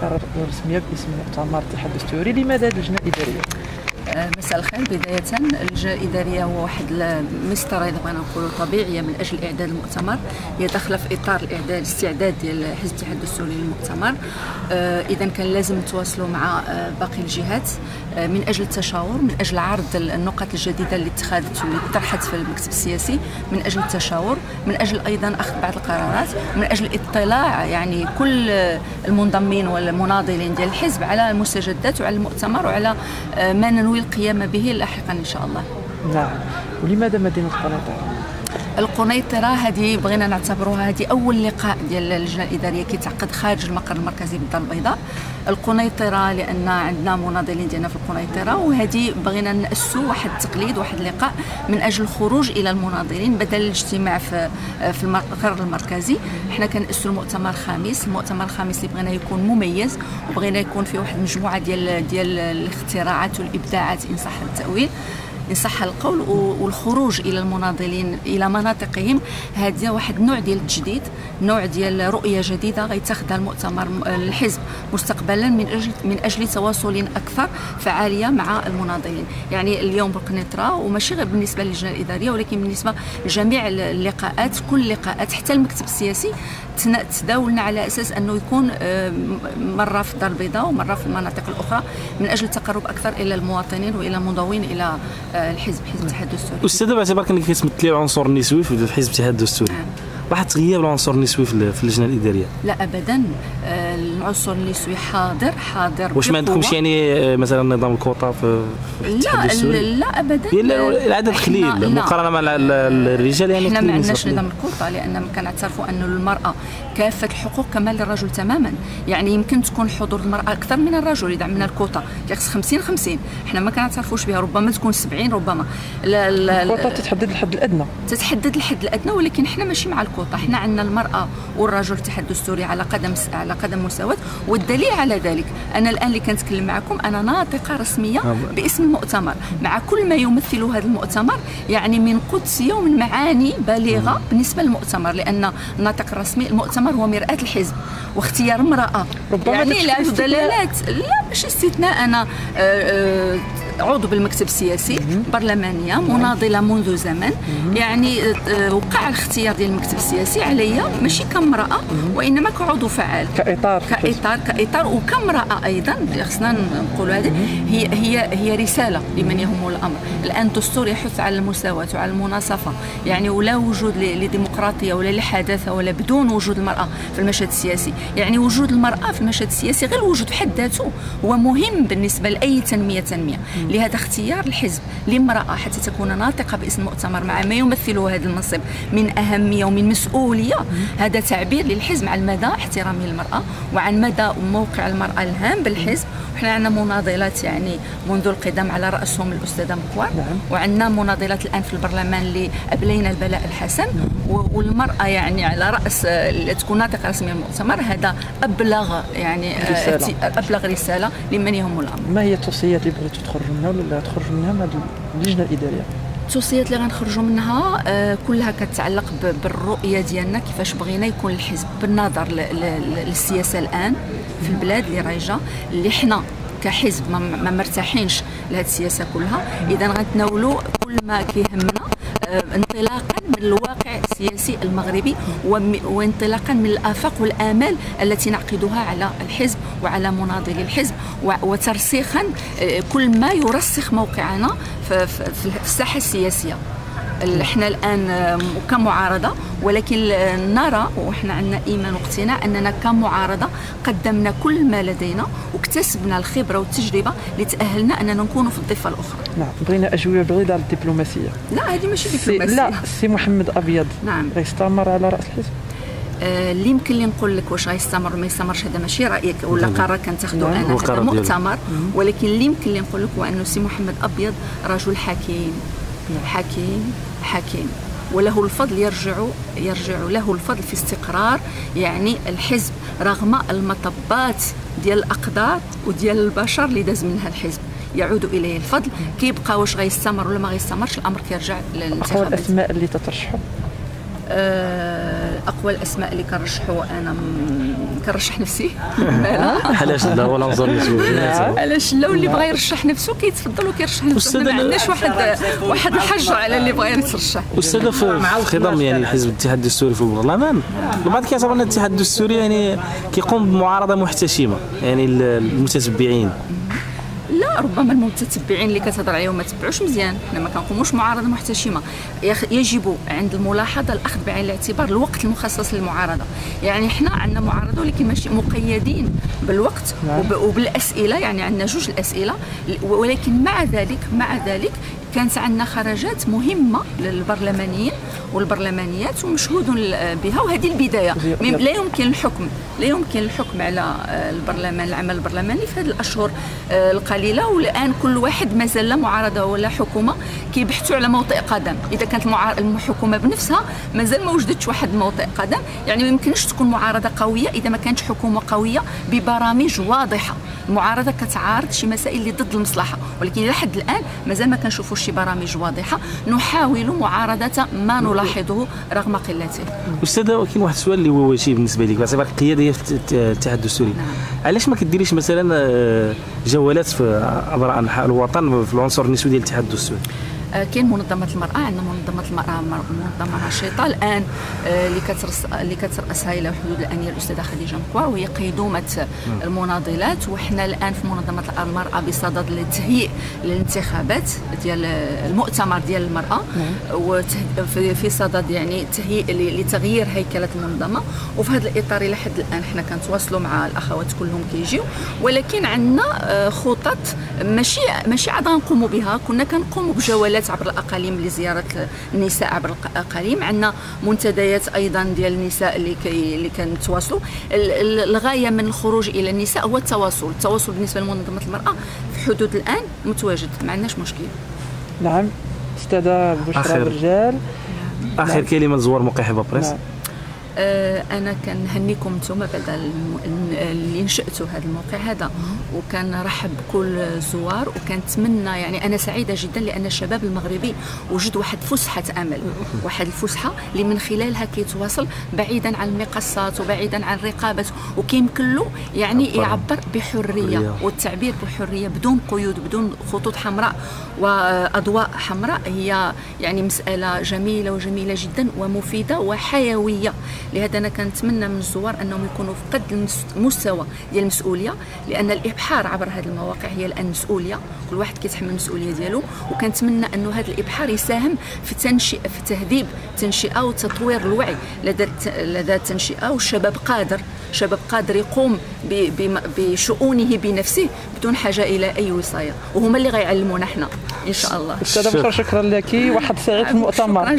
الاستقرار الرسميه باسم مؤتمر الاتحاد الدستوري، لماذا هذه اللجنه الاداريه؟ مساء الخير. بداية اللجنة الإدارية هو واحد المسطرة إذا بغينا نقولوا طبيعية من أجل إعداد المؤتمر، هي داخلة في إطار الاستعداد ديال حزب الاتحاد الدستوري للمؤتمر. إذا كان لازم نتواصلوا مع باقي الجهات من أجل التشاور، من أجل عرض النقط الجديدة اللي اتخذت واللي طرحت في المكتب السياسي، من أجل التشاور، من أجل أيضا أخذ بعض القرارات، من أجل الاطلاع يعني كل المنضمين والمناضلين ديال الحزب على المستجدات وعلى المؤتمر وعلى ما ننوي القيام به لاحقا ان شاء الله. نعم. ولماذا مدينه القنيطره؟ القنيطره هذه بغينا نعتبروها هذه اول لقاء ديال اللجنه الاداريه كيتعقد خارج المقر المركزي بالدار البيضاء. القنيطره لان عندنا مناضلين ديالنا في القنيطره، وهذه بغينا ناسسوا واحد التقليد، واحد اللقاء من اجل الخروج الى المناضلين بدل الاجتماع في المقر المركزي. حنا كنأسسوا المؤتمر الخامس، المؤتمر الخامس اللي بغينا يكون مميز وبغينا يكون فيه واحد المجموعه ديال الاختراعات والابداعات ان صح التأويل، إن صح القول، والخروج إلى المناضلين إلى مناطقهم. هذا واحد النوع ديال التجديد، نوع ديال رؤية جديدة غيتخذها المؤتمر الحزب مستقبلا من أجل تواصل أكثر فعالية مع المناضلين. يعني اليوم بالقنيطرة، وماشي غير بالنسبة للجنة الإدارية ولكن بالنسبة لجميع اللقاءات، كل اللقاءات حتى المكتب السياسي تداولنا على أساس أنه يكون مرة في الدار البيضاء ومرة في المناطق الأخرى من أجل التقرب أكثر إلى المواطنين وإلى المنضوين إلى حزب الاتحاد الدستوري. أستاذة، باعتبارك أنك كتمثلي العنصر النسوي في حزب الاتحاد الدستوري، واحد تغياب العنصر النسوي في اللجنه الاداريه؟ لا ابدا، العنصر النسوي حاضر واش ما عندكمش يعني مثلا نظام الكوطه في الاتحاد الدستوري؟ لا ابدا، العدد قليل مقارنه مع الرجال. يعني احنا ما عندناش نظام الكوطه لان كنعترفوا ان المراه كافه الحقوق كما للرجل تماما. يعني يمكن تكون حضور المراه اكثر من الرجل اذا عملنا الكوطه خص 50-50، احنا ما كنعترفوش بها، ربما تكون 70 ربما. الكوطه تتحدد الحد الادنى، تتحدد الحد الادنى، ولكن احنا ماشي مع الكوطه، احنا عندنا المراه والرجل الاتحاد الدستوري على قدم مساواه. والدليل على ذلك انا الان اللي كنتكلم معكم انا ناطقه رسميه باسم المؤتمر مع كل ما يمثله هذا المؤتمر، يعني من قدسيه ومن معاني بالغه بالنسبه للمؤتمر، لان الناطق الرسمي المؤتمر هو مرآة الحزب، واختيار امراه يعني لا دلالات، لا ماشي استثناء. انا عضو بالمكتب السياسي، برلمانيه، مناضله منذ زمن، يعني وقع الاختيار ديال المكتب السياسي عليا ماشي كامراه وانما كعضو فعال، كاطار وكامراه ايضا. خصنا نقولوا هذه هي رساله لمن يهم الامر. الان الدستور يحث على المساواه وعلى المناصفه، يعني ولا وجود لديمقراطيه ولا لحداثه ولا بدون وجود المراه في المشهد السياسي. يعني وجود المراه في المشهد السياسي غير الوجود بحد ذاته هو مهم بالنسبه لاي تنميه. لهذا اختيار الحزب لامرأة حتى تكون ناطقة باسم المؤتمر مع ما يمثله هذا المنصب من أهمية ومن مسؤولية، هذا تعبير للحزب عن مدى احترامه للمرأة وعن مدى موقع المرأة الهام بالحزب. وحنا عندنا مناضلات يعني منذ القدم على رأسهم الأستاذة مكوار، وعندنا مناضلات الآن في البرلمان اللي أبلينا البلاء الحسن، والمرأة يعني على رأس تكون ناطقة رسمية المؤتمر. هذا أبلغ يعني أبلغ رسالة لمن يهم الأمر. ما هي التوصيات اللي بغيتوا تخرجوا منها ولا تخرجوا منها مع اللجنة الإدارية؟ التوصيات اللي غنخرجوا منها كلها كتتعلق بالرؤيه ديالنا، كيفاش بغينا يكون الحزب بالنظر للسياسه الان في البلاد اللي رايجه، اللي حنا كحزب ما مرتاحينش لهذه السياسه كلها. اذا غنتناولوا كل ما كيهمنا انطلاقا من الواقع السياسي المغربي وانطلاقا من الآفاق والآمال التي نعقدها على الحزب وعلى مناضلي الحزب، وترسيخا كل ما يرسخ موقعنا في الساحة السياسية. احنا الان كمعارضه، ولكن نرى وحنا عندنا ايمان واقتناع اننا كمعارضه قدمنا كل ما لدينا واكتسبنا الخبره والتجربه لتاهلنا اننا نكون في الضفه الاخرى. نعم، بغينا اجوبه بعيده على الدبلوماسيه. لا هذه ماشي دبلوماسيه. لا، سي محمد ابيض نعم غيستمر على راس الحزب. اللي يمكن لي نقول لك واش غيستمر ما يستمرش هذا ماشي رايك ولا قرار كنتاخذوا انا، هذا مؤتمر. لكن اللي يمكن لي نقول لك هو انه سي محمد ابيض رجل حكيم وله الفضل، يرجع له الفضل في استقرار يعني الحزب رغم المطبات ديال الاقدار وديال البشر اللي داز منها الحزب، يعود اليه الفضل. كيبقى واش غيستمر ولا ما غيستمرش الامر كيرجع للانتخابات. أقوى الاسماء اللي تترشحوا؟ اقوى الاسماء اللي كنرشحوا انا كنرشح نفسي. علاش لا هو العنصر النسوي؟ علاش لا واللي بغى يرشح نفسه كيتفضل وكيرشح نفسه، ما عندناش واحد الحجر على اللي بغى يترشح. أستاذة في الخضم يعني حزب الاتحاد الدستوري في البرلمان، البعض كيعتبر أن الاتحاد الدستوري يعني كيقوم بمعارضة محتشمة يعني المتتبعين. لا، ربما المتتبعين اللي كتهضر عليهم ما تبعوش مزيان، حنا ما كنقوموش معارضه محتشمه. يجب عند الملاحظه الاخذ بعين الاعتبار الوقت المخصص للمعارضه. يعني حنا عندنا معارضه ولكن ماشي مقيدين بالوقت وبالاسئله، يعني عندنا جوج الاسئله، ولكن مع ذلك كانت عندنا خرجات مهمه للبرلمانيين والبرلمانيات ومشهود بها، وهذه البدايه. لا يمكن الحكم على البرلمان، العمل البرلماني في هذه الاشهر القليله، والان كل واحد مازال معارضه ولا حكومه كيبحثوا على موطئ قدم. اذا كانت الحكومه بنفسها مازال ما وجدتش واحد موطئ قدم، يعني ما يمكنش تكون معارضه قويه اذا ما كانتش حكومه قويه ببرامج واضحه. المعارضه كتعارض شي مسائل اللي ضد المصلحه، ولكن الى حد الان مازال ما كنشوفوش شي برامج واضحه. نحاول معارضه ما نلاحظه رغم قلته. استاذه، كاين واحد السؤال اللي هو وجيه بالنسبه لك باعتبار القياديه في الاتحاد الدستوري. علاش ما كديريش مثلا جولات في عبر انحاء الوطن في العنصر النسوي ديال الاتحاد الدستوري؟ كاين منظمه المراه، عندنا منظمه المراه منظمه نشيطه الان اللي كترأسها الى حدود الان هي الاستاذه خديجه مكوار، وهي قيدومه المناضلات. وحنا الان في منظمه المراه بصدد التهيئ للانتخابات ديال المؤتمر ديال المراه، وفي صدد يعني تهيئ لتغيير هيكله المنظمه. وفي هذا الاطار الى حد الان حنا كنتواصلوا مع الاخوات كلهم كيجيو، ولكن عندنا خطط ماشي عاد نقوموا بها. كنا كنقوموا بجولات عبر الاقاليم لزياره النساء عبر الاقاليم، عندنا منتديات ايضا ديال النساء اللي كنتواصلوا. الغايه من الخروج الى النساء هو التواصل بالنسبه لمنظمه المراه في حدود الان متواجد، ما عندناش مشكل. نعم. استاذه بشرى الرجال، اخر كلمه لزوار موقع حبه بريس. نعم. انا كنهنيكم نتوما بعد اللي نشأتوا هذا الموقع هذا، وكنرحب بكل الزوار، وكنتمنى يعني انا سعيده جدا لان الشباب المغربي وجد واحد فسحه امل، واحد الفسحه اللي من خلالها كيتواصل بعيدا عن المقصات وبعيدا عن الرقابه، وكيمكن له يعني يعبر بحريه والتعبير بحريه بدون قيود، بدون خطوط حمراء واضواء حمراء. هي يعني مساله جميله جدا ومفيده وحيويه. لهذا انا كنتمنى من الزوار انهم يكونوا في قد المستوى ديال المسؤوليه، لان الابحار عبر هذه المواقع هي الان مسؤوليه، كل واحد كيتحمل المسؤوليه ديالو. وكنتمنى انه هذا الابحار يساهم في تهذيب تنشئه وتطوير الوعي لدى التنشئه، والشباب قادر يقوم بشؤونه بنفسه بدون حاجه الى اي وصايه، وهما اللي غيعلمونا حنا ان شاء الله. استاذه بشرى، شكرا لك، واحد سعيد في المؤتمر.